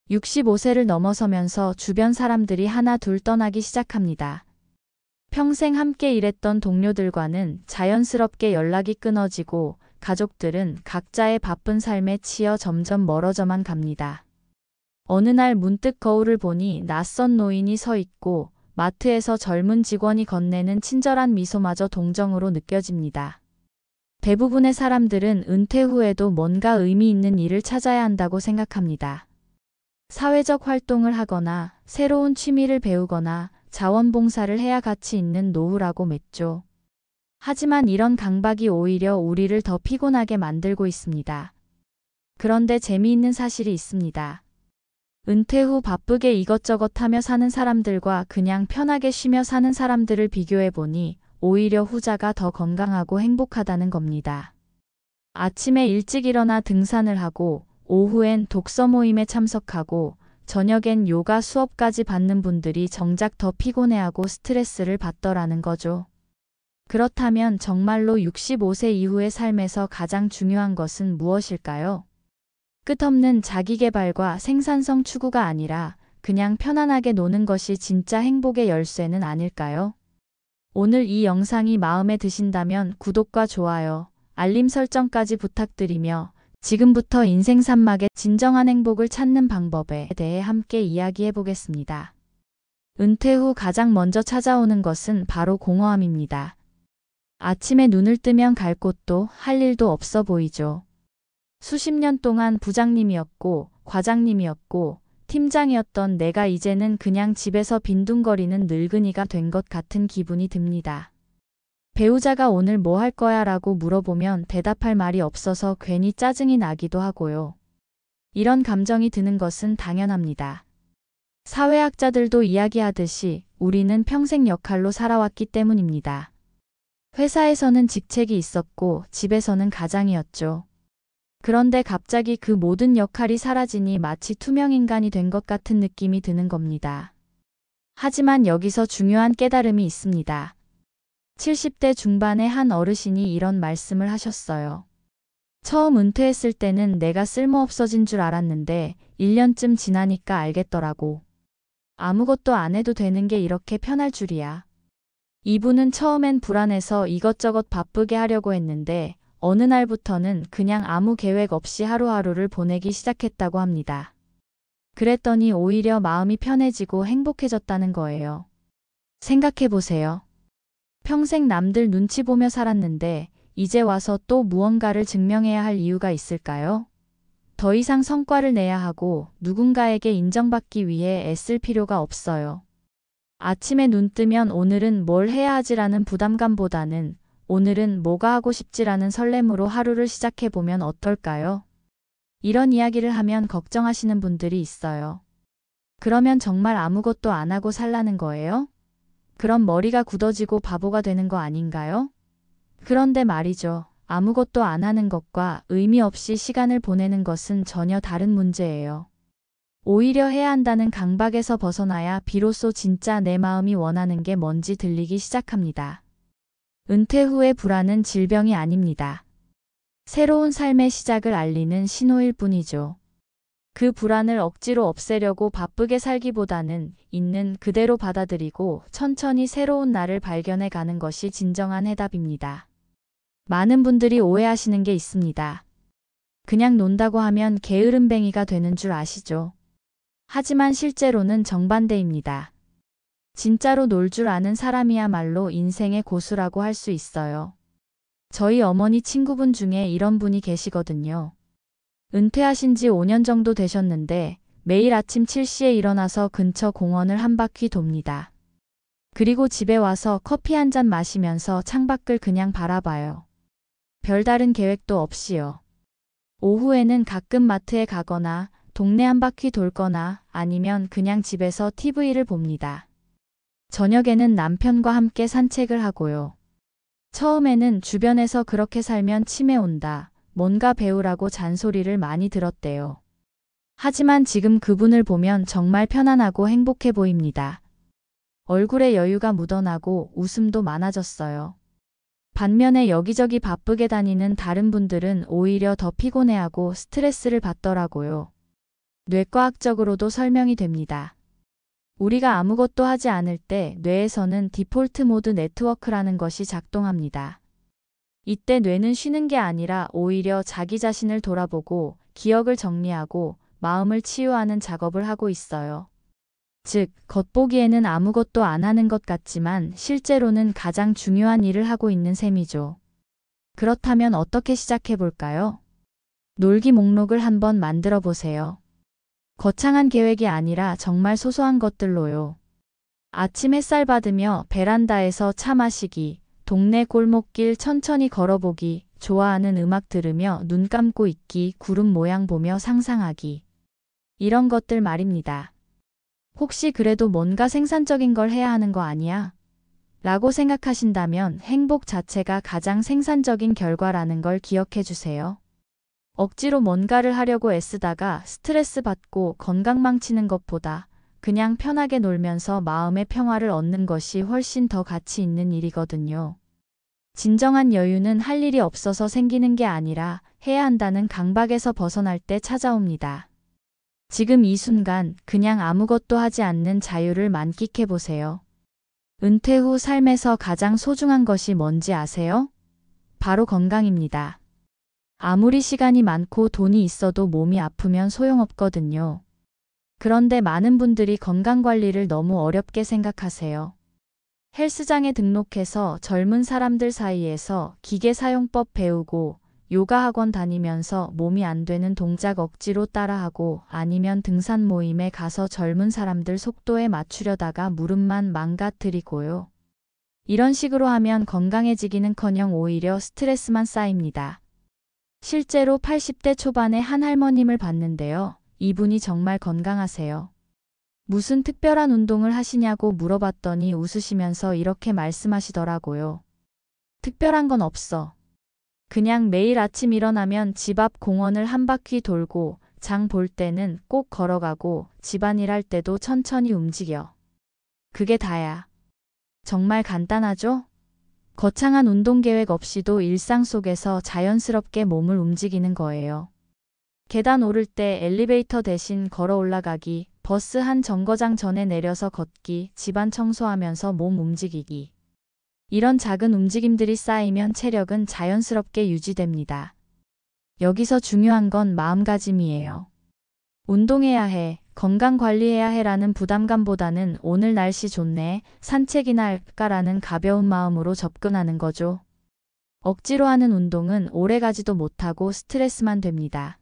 65세를 넘어서면서 주변 사람들이 하나 둘 떠나기 시작합니다. 평생 함께 일했던 동료들과는 자연스럽게 연락이 끊어지고 가족들은 각자의 바쁜 삶에 치여 점점 멀어져만 갑니다. 어느 날 문득 거울을 보니 낯선 노인이 서 있고 마트에서 젊은 직원이 건네는 친절한 미소마저 동정으로 느껴집니다. 대부분의 사람들은 은퇴 후에도 뭔가 의미 있는 일을 찾아야 한다고 생각합니다. 사회적 활동을 하거나 새로운 취미를 배우거나 자원봉사를 해야 가치 있는 노후라고 맺죠. 하지만 이런 강박이 오히려 우리를 더 피곤하게 만들고 있습니다. 그런데 재미있는 사실이 있습니다. 은퇴 후 바쁘게 이것저것 하며 사는 사람들과 그냥 편하게 쉬며 사는 사람들을 비교해보니 오히려 후자가 더 건강하고 행복하다는 겁니다. 아침에 일찍 일어나 등산을 하고 오후엔 독서 모임에 참석하고 저녁엔 요가 수업까지 받는 분들이 정작 더 피곤해하고 스트레스를 받더라는 거죠. 그렇다면 정말로 65세 이후의 삶에서 가장 중요한 것은 무엇일까요? 끝없는 자기계발과 생산성 추구가 아니라 그냥 편안하게 노는 것이 진짜 행복의 열쇠는 아닐까요? 오늘 이 영상이 마음에 드신다면 구독과 좋아요, 알림 설정까지 부탁드리며 지금부터 인생 산막의 진정한 행복을 찾는 방법에 대해 함께 이야기해 보겠습니다. 은퇴 후 가장 먼저 찾아오는 것은 바로 공허함입니다. 아침에 눈을 뜨면 갈 곳도 할 일도 없어 보이죠. 수십 년 동안 부장님이었고 과장님이었고 팀장이었던 내가 이제는 그냥 집에서 빈둥거리는 늙은이가 된 것 같은 기분이 듭니다. 배우자가 오늘 뭐 할 거야 라고 물어보면 대답할 말이 없어서 괜히 짜증이 나기도 하고요. 이런 감정이 드는 것은 당연합니다. 사회학자들도 이야기하듯이 우리는 평생 역할로 살아왔기 때문입니다. 회사에서는 직책이 있었고 집에서는 가장이었죠. 그런데 갑자기 그 모든 역할이 사라지니 마치 투명인간이 된 것 같은 느낌이 드는 겁니다. 하지만 여기서 중요한 깨달음이 있습니다. 70대 중반의 한 어르신이 이런 말씀을 하셨어요. 처음 은퇴했을 때는 내가 쓸모없어진 줄 알았는데 1년쯤 지나니까 알겠더라고. 아무것도 안 해도 되는 게 이렇게 편할 줄이야. 이분은 처음엔 불안해서 이것저것 바쁘게 하려고 했는데 어느 날부터는 그냥 아무 계획 없이 하루하루를 보내기 시작했다고 합니다. 그랬더니 오히려 마음이 편해지고 행복해졌다는 거예요. 생각해 보세요. 평생 남들 눈치 보며 살았는데 이제 와서 또 무언가를 증명해야 할 이유가 있을까요? 더 이상 성과를 내야 하고 누군가에게 인정받기 위해 애쓸 필요가 없어요. 아침에 눈 뜨면 오늘은 뭘 해야 하지라는 부담감보다는 오늘은 뭐가 하고 싶지라는 설렘으로 하루를 시작해보면 어떨까요? 이런 이야기를 하면 걱정하시는 분들이 있어요. 그러면 정말 아무것도 안 하고 살라는 거예요? 그럼 머리가 굳어지고 바보가 되는 거 아닌가요? 그런데 말이죠. 아무것도 안 하는 것과 의미 없이 시간을 보내는 것은 전혀 다른 문제예요. 오히려 해야 한다는 강박에서 벗어나야 비로소 진짜 내 마음이 원하는 게 뭔지 들리기 시작합니다. 은퇴 후의 불안은 질병이 아닙니다. 새로운 삶의 시작을 알리는 신호일 뿐이죠. 그 불안을 억지로 없애려고 바쁘게 살기보다는 있는 그대로 받아들이고 천천히 새로운 나를 발견해 가는 것이 진정한 해답입니다. 많은 분들이 오해하시는 게 있습니다. 그냥 논다고 하면 게으름뱅이가 되는 줄 아시죠? 하지만 실제로는 정반대입니다. 진짜로 놀 줄 아는 사람이야말로 인생의 고수라고 할 수 있어요. 저희 어머니 친구분 중에 이런 분이 계시거든요. 은퇴하신 지 5년 정도 되셨는데 매일 아침 7시에 일어나서 근처 공원을 한 바퀴 돕니다. 그리고 집에 와서 커피 한 잔 마시면서 창밖을 그냥 바라봐요. 별다른 계획도 없이요. 오후에는 가끔 마트에 가거나 동네 한 바퀴 돌거나 아니면 그냥 집에서 TV를 봅니다. 저녁에는 남편과 함께 산책을 하고요. 처음에는 주변에서 그렇게 살면 치매 온다, 뭔가 배우라고 잔소리를 많이 들었대요. 하지만 지금 그분을 보면 정말 편안하고 행복해 보입니다. 얼굴에 여유가 묻어나고 웃음도 많아졌어요. 반면에 여기저기 바쁘게 다니는 다른 분들은 오히려 더 피곤해하고 스트레스를 받더라고요. 뇌과학적으로도 설명이 됩니다. 우리가 아무것도 하지 않을 때 뇌에서는 디폴트 모드 네트워크라는 것이 작동합니다. 이때 뇌는 쉬는 게 아니라 오히려 자기 자신을 돌아보고 기억을 정리하고 마음을 치유하는 작업을 하고 있어요. 즉, 겉보기에는 아무것도 안 하는 것 같지만 실제로는 가장 중요한 일을 하고 있는 셈이죠. 그렇다면 어떻게 시작해 볼까요? 놀기 목록을 한번 만들어 보세요. 거창한 계획이 아니라 정말 소소한 것들로요. 아침 햇살 받으며 베란다에서 차 마시기, 동네 골목길 천천히 걸어보기, 좋아하는 음악 들으며 눈 감고 있기, 구름 모양 보며 상상하기. 이런 것들 말입니다. 혹시 그래도 뭔가 생산적인 걸 해야 하는 거 아니야? 라고 생각하신다면 행복 자체가 가장 생산적인 결과라는 걸 기억해 주세요. 억지로 뭔가를 하려고 애쓰다가 스트레스 받고 건강 망치는 것보다 그냥 편하게 놀면서 마음의 평화를 얻는 것이 훨씬 더 가치 있는 일이거든요. 진정한 여유는 할 일이 없어서 생기는 게 아니라 해야 한다는 강박에서 벗어날 때 찾아옵니다. 지금 이 순간 그냥 아무것도 하지 않는 자유를 만끽해 보세요. 은퇴 후 삶에서 가장 소중한 것이 뭔지 아세요? 바로 건강입니다. 아무리 시간이 많고 돈이 있어도 몸이 아프면 소용없거든요. 그런데 많은 분들이 건강관리를 너무 어렵게 생각하세요. 헬스장에 등록해서 젊은 사람들 사이에서 기계 사용법 배우고 요가 학원 다니면서 몸이 안 되는 동작 억지로 따라하고 아니면 등산 모임에 가서 젊은 사람들 속도에 맞추려다가 무릎만 망가뜨리고요. 이런 식으로 하면 건강해지기는커녕 오히려 스트레스만 쌓입니다. 실제로 80대 초반의 한 할머님을 봤는데요. 이분이 정말 건강하세요. 무슨 특별한 운동을 하시냐고 물어봤더니 웃으시면서 이렇게 말씀하시더라고요. 특별한 건 없어. 그냥 매일 아침 일어나면 집 앞 공원을 한 바퀴 돌고 장 볼 때는 꼭 걸어가고 집안일 할 때도 천천히 움직여. 그게 다야. 정말 간단하죠? 거창한 운동 계획 없이도 일상 속에서 자연스럽게 몸을 움직이는 거예요. 계단 오를 때 엘리베이터 대신 걸어 올라가기, 버스 한 정거장 전에 내려서 걷기, 집안 청소하면서 몸 움직이기. 이런 작은 움직임들이 쌓이면 체력은 자연스럽게 유지됩니다. 여기서 중요한 건 마음가짐이에요. 운동해야 해, 건강관리해야 해라는 부담감보다는 오늘 날씨 좋네, 산책이나 할까라는 가벼운 마음으로 접근하는 거죠. 억지로 하는 운동은 오래가지도 못하고 스트레스만 됩니다.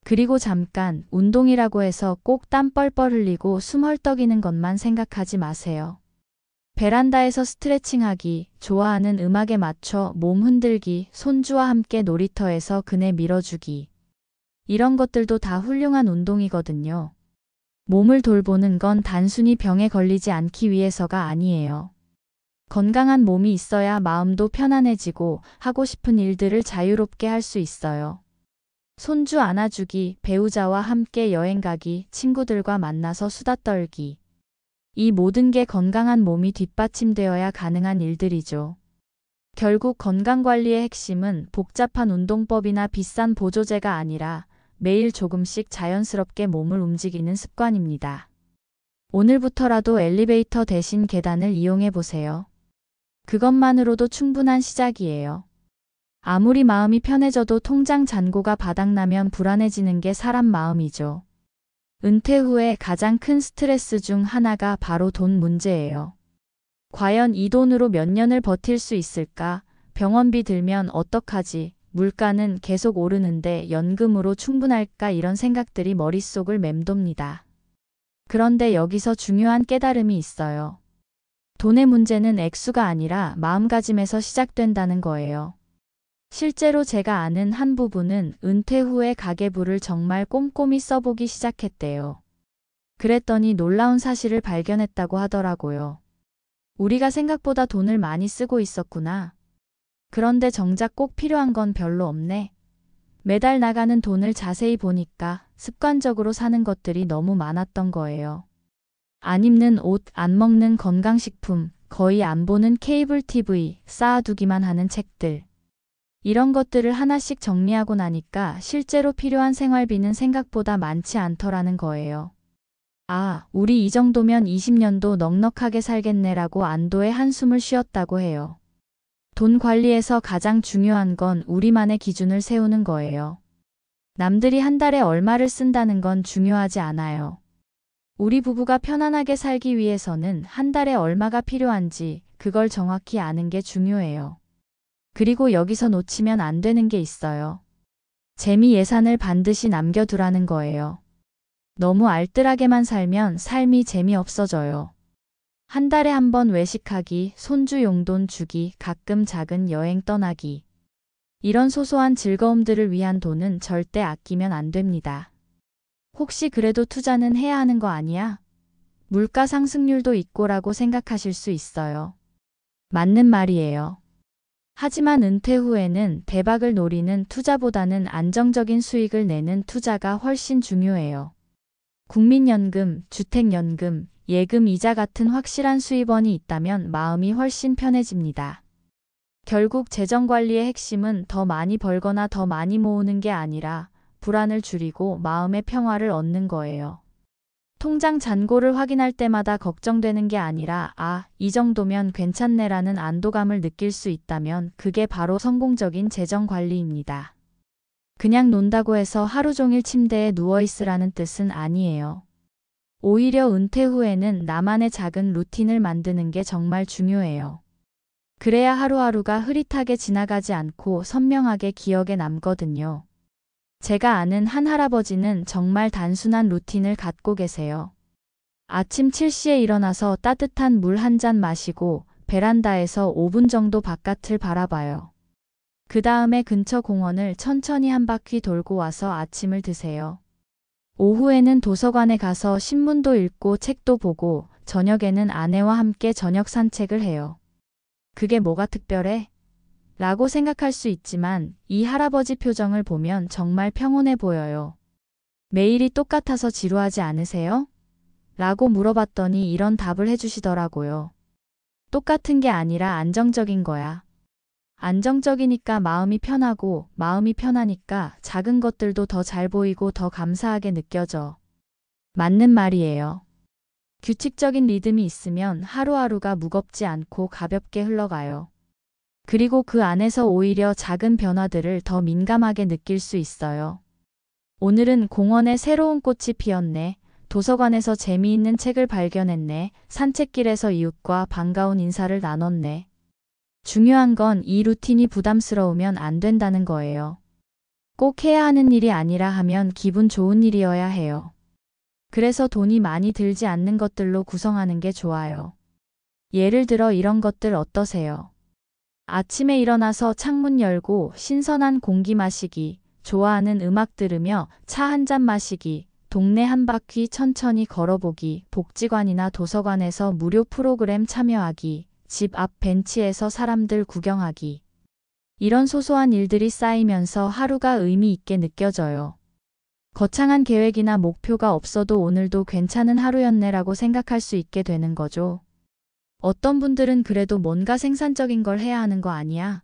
그리고 잠깐 운동이라고 해서 꼭 땀 뻘뻘 흘리고 숨 헐떡이는 것만 생각하지 마세요. 베란다에서 스트레칭하기, 좋아하는 음악에 맞춰 몸 흔들기, 손주와 함께 놀이터에서 그네 밀어주기. 이런 것들도 다 훌륭한 운동이거든요. 몸을 돌보는 건 단순히 병에 걸리지 않기 위해서가 아니에요. 건강한 몸이 있어야 마음도 편안해지고 하고 싶은 일들을 자유롭게 할 수 있어요. 손주 안아주기, 배우자와 함께 여행 가기, 친구들과 만나서 수다 떨기. 이 모든 게 건강한 몸이 뒷받침되어야 가능한 일들이죠. 결국 건강관리의 핵심은 복잡한 운동법이나 비싼 보조제가 아니라 매일 조금씩 자연스럽게 몸을 움직이는 습관입니다. 오늘부터라도 엘리베이터 대신 계단을 이용해 보세요. 그것만으로도 충분한 시작이에요. 아무리 마음이 편해져도 통장 잔고가 바닥나면 불안해지는 게 사람 마음이죠. 은퇴 후에 가장 큰 스트레스 중 하나가 바로 돈 문제예요. 과연 이 돈으로 몇 년을 버틸 수 있을까? 병원비 들면 어떡하지? 물가는 계속 오르는데 연금으로 충분할까? 이런 생각들이 머릿속을 맴돕니다. 그런데 여기서 중요한 깨달음이 있어요. 돈의 문제는 액수가 아니라 마음가짐에서 시작된다는 거예요. 실제로 제가 아는 한 부부는 은퇴 후에 가계부를 정말 꼼꼼히 써보기 시작했대요. 그랬더니 놀라운 사실을 발견했다고 하더라고요. 우리가 생각보다 돈을 많이 쓰고 있었구나. 그런데 정작 꼭 필요한 건 별로 없네. 매달 나가는 돈을 자세히 보니까 습관적으로 사는 것들이 너무 많았던 거예요. 안 입는 옷, 안 먹는 건강식품, 거의 안 보는 케이블 TV, 쌓아두기만 하는 책들. 이런 것들을 하나씩 정리하고 나니까 실제로 필요한 생활비는 생각보다 많지 않더라는 거예요. 아, 우리 이 정도면 20년도 넉넉하게 살겠네라고 안도의 한숨을 쉬었다고 해요. 돈 관리에서 가장 중요한 건 우리만의 기준을 세우는 거예요. 남들이 한 달에 얼마를 쓴다는 건 중요하지 않아요. 우리 부부가 편안하게 살기 위해서는 한 달에 얼마가 필요한지 그걸 정확히 아는 게 중요해요. 그리고 여기서 놓치면 안 되는 게 있어요. 재미 예산을 반드시 남겨두라는 거예요. 너무 알뜰하게만 살면 삶이 재미없어져요. 한 달에 한 번 외식하기, 손주 용돈 주기, 가끔 작은 여행 떠나기. 이런 소소한 즐거움들을 위한 돈은 절대 아끼면 안 됩니다. 혹시 그래도 투자는 해야 하는 거 아니야? 물가 상승률도 있고라고 생각하실 수 있어요. 맞는 말이에요. 하지만 은퇴 후에는 대박을 노리는 투자보다는 안정적인 수익을 내는 투자가 훨씬 중요해요. 국민연금, 주택연금, 예금 이자 같은 확실한 수입원이 있다면 마음이 훨씬 편해집니다. 결국 재정관리의 핵심은 더 많이 벌거나 더 많이 모으는 게 아니라 불안을 줄이고 마음의 평화를 얻는 거예요. 통장 잔고를 확인할 때마다 걱정되는 게 아니라 이 정도면 괜찮네라는 안도감을 느낄 수 있다면 그게 바로 성공적인 재정관리입니다. 그냥 논다고 해서 하루 종일 침대에 누워있으라는 뜻은 아니에요. 오히려 은퇴 후에는 나만의 작은 루틴을 만드는 게 정말 중요해요. 그래야 하루하루가 흐릿하게 지나가지 않고 선명하게 기억에 남거든요. 제가 아는 한 할아버지는 정말 단순한 루틴을 갖고 계세요. 아침 7시에 일어나서 따뜻한 물 한 잔 마시고 베란다에서 5분 정도 바깥을 바라봐요. 그 다음에 근처 공원을 천천히 한 바퀴 돌고 와서 아침을 드세요. 오후에는 도서관에 가서 신문도 읽고 책도 보고 저녁에는 아내와 함께 저녁 산책을 해요. 그게 뭐가 특별해? 라고 생각할 수 있지만 이 할아버지 표정을 보면 정말 평온해 보여요. 매일이 똑같아서 지루하지 않으세요? 라고 물어봤더니 이런 답을 해주시더라고요. 똑같은 게 아니라 안정적인 거야. 안정적이니까 마음이 편하고 마음이 편하니까 작은 것들도 더 잘 보이고 더 감사하게 느껴져. 맞는 말이에요. 규칙적인 리듬이 있으면 하루하루가 무겁지 않고 가볍게 흘러가요. 그리고 그 안에서 오히려 작은 변화들을 더 민감하게 느낄 수 있어요. 오늘은 공원에 새로운 꽃이 피었네. 도서관에서 재미있는 책을 발견했네. 산책길에서 이웃과 반가운 인사를 나눴네. 중요한 건 이 루틴이 부담스러우면 안 된다는 거예요. 꼭 해야 하는 일이 아니라 하면 기분 좋은 일이어야 해요. 그래서 돈이 많이 들지 않는 것들로 구성하는 게 좋아요. 예를 들어 이런 것들 어떠세요? 아침에 일어나서 창문 열고 신선한 공기 마시기, 좋아하는 음악 들으며 차 한 잔 마시기, 동네 한 바퀴 천천히 걸어보기, 복지관이나 도서관에서 무료 프로그램 참여하기, 집 앞 벤치에서 사람들 구경하기. 이런 소소한 일들이 쌓이면서 하루가 의미 있게 느껴져요. 거창한 계획이나 목표가 없어도 오늘도 괜찮은 하루였네라고 생각할 수 있게 되는 거죠. 어떤 분들은 그래도 뭔가 생산적인 걸 해야 하는 거 아니야?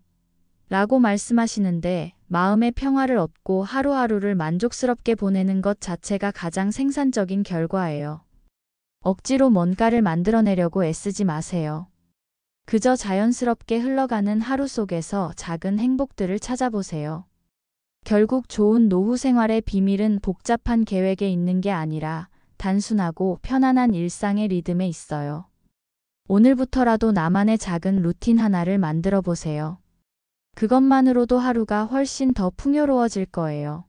라고 말씀하시는데 마음의 평화를 얻고 하루하루를 만족스럽게 보내는 것 자체가 가장 생산적인 결과예요. 억지로 뭔가를 만들어내려고 애쓰지 마세요. 그저 자연스럽게 흘러가는 하루 속에서 작은 행복들을 찾아보세요. 결국 좋은 노후 생활의 비밀은 복잡한 계획에 있는 게 아니라 단순하고 편안한 일상의 리듬에 있어요. 오늘부터라도 나만의 작은 루틴 하나를 만들어 보세요. 그것만으로도 하루가 훨씬 더 풍요로워질 거예요.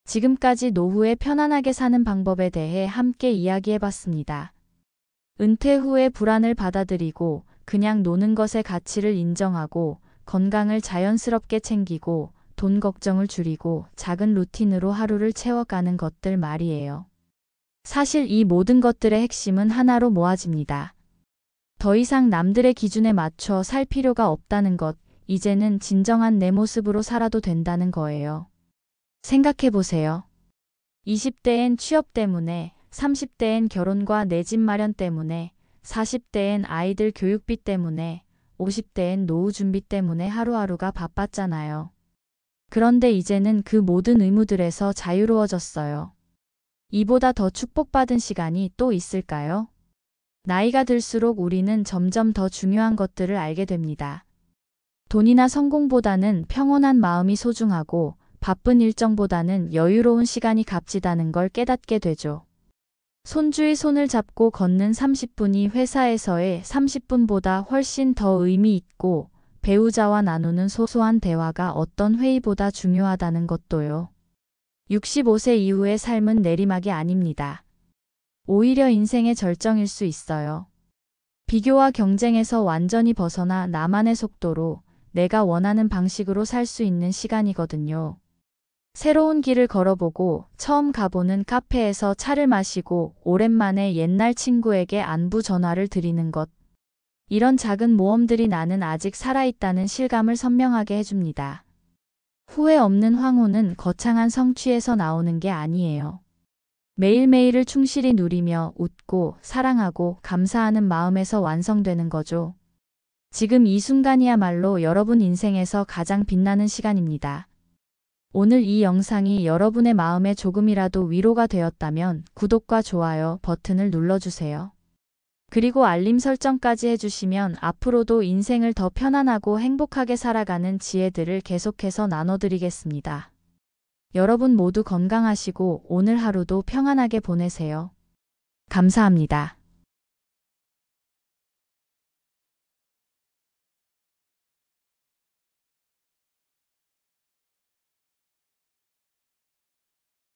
지금까지 노후에 편안하게 사는 방법에 대해 함께 이야기해 봤습니다. 은퇴 후의 불안을 받아들이고 그냥 노는 것의 가치를 인정하고 건강을 자연스럽게 챙기고 돈 걱정을 줄이고 작은 루틴으로 하루를 채워가는 것들 말이에요. 사실 이 모든 것들의 핵심은 하나로 모아집니다. 더 이상 남들의 기준에 맞춰 살 필요가 없다는 것, 이제는 진정한 내 모습으로 살아도 된다는 거예요. 생각해 보세요. 20대엔 취업 때문에, 30대엔 결혼과 내 집 마련 때문에, 40대엔 아이들 교육비 때문에, 50대엔 노후 준비 때문에 하루하루가 바빴잖아요. 그런데 이제는 그 모든 의무들에서 자유로워졌어요. 이보다 더 축복받은 시간이 또 있을까요? 나이가 들수록 우리는 점점 더 중요한 것들을 알게 됩니다. 돈이나 성공보다는 평온한 마음이 소중하고 바쁜 일정보다는 여유로운 시간이 값지다는 걸 깨닫게 되죠. 손주의 손을 잡고 걷는 30분이 회사에서의 30분보다 훨씬 더 의미 있고 배우자와 나누는 소소한 대화가 어떤 회의보다 중요하다는 것도요. 65세 이후의 삶은 내리막이 아닙니다. 오히려 인생의 절정일 수 있어요. 비교와 경쟁에서 완전히 벗어나 나만의 속도로 내가 원하는 방식으로 살 수 있는 시간이거든요. 새로운 길을 걸어보고 처음 가보는 카페에서 차를 마시고 오랜만에 옛날 친구에게 안부 전화를 드리는 것. 이런 작은 모험들이 나는 아직 살아있다는 실감을 선명하게 해줍니다. 후회 없는 황후는 거창한 성취에서 나오는 게 아니에요. 매일매일을 충실히 누리며 웃고 사랑하고 감사하는 마음에서 완성되는 거죠. 지금 이 순간이야말로 여러분 인생에서 가장 빛나는 시간입니다. 오늘 이 영상이 여러분의 마음에 조금이라도 위로가 되었다면 구독과 좋아요 버튼을 눌러주세요. 그리고 알림 설정까지 해주시면 앞으로도 인생을 더 편안하고 행복하게 살아가는 지혜들을 계속해서 나눠드리겠습니다. 여러분 모두 건강하시고 오늘 하루도 평안하게 보내세요. 감사합니다.